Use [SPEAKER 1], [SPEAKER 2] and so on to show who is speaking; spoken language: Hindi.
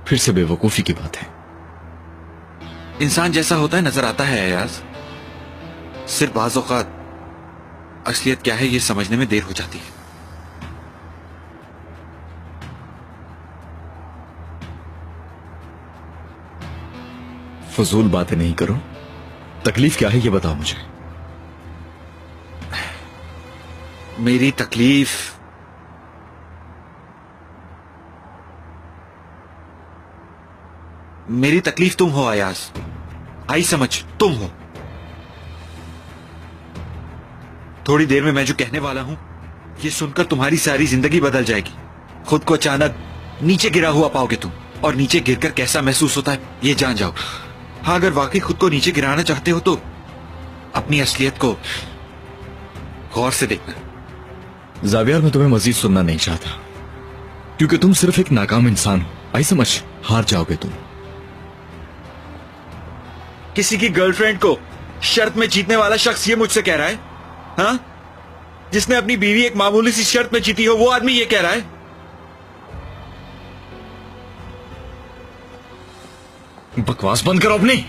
[SPEAKER 1] फिर से बेवकूफी की बात है।
[SPEAKER 2] इंसान जैसा होता है नजर आता है अयाज। सिर्फ बाज़ औक़ात असलियत क्या है ये समझने में देर हो जाती है।
[SPEAKER 1] फजूल बातें नहीं करो। तकलीफ क्या है ये बताओ मुझे।
[SPEAKER 2] मेरी तकलीफ तुम हो अयाज। आई समझ, तुम हो। थोड़ी देर में मैं जो कहने वाला हूं ये सुनकर तुम्हारी सारी जिंदगी बदल जाएगी। खुद को अचानक नीचे गिरा हुआ पाओगे तुम, और नीचे गिरकर कैसा महसूस होता है ये जान जाओगे। हाँ, अगर वाकई खुद को नीचे गिराना चाहते हो तो अपनी असलियत को गौर से देखना।
[SPEAKER 1] जावियर, मैं तुम्हें मजीद सुनना नहीं चाहता, क्योंकि तुम सिर्फ एक नाकाम इंसान हो। आई समझ, हार जाओगे तुम।
[SPEAKER 2] किसी की गर्लफ्रेंड को शर्त में जीतने वाला शख्स ये मुझसे कह रहा है? हाँ, जिसने अपनी बीवी एक मामूली सी शर्त में जीती हो वो आदमी ये कह रहा है?
[SPEAKER 1] बकवास बंद करो अपनी।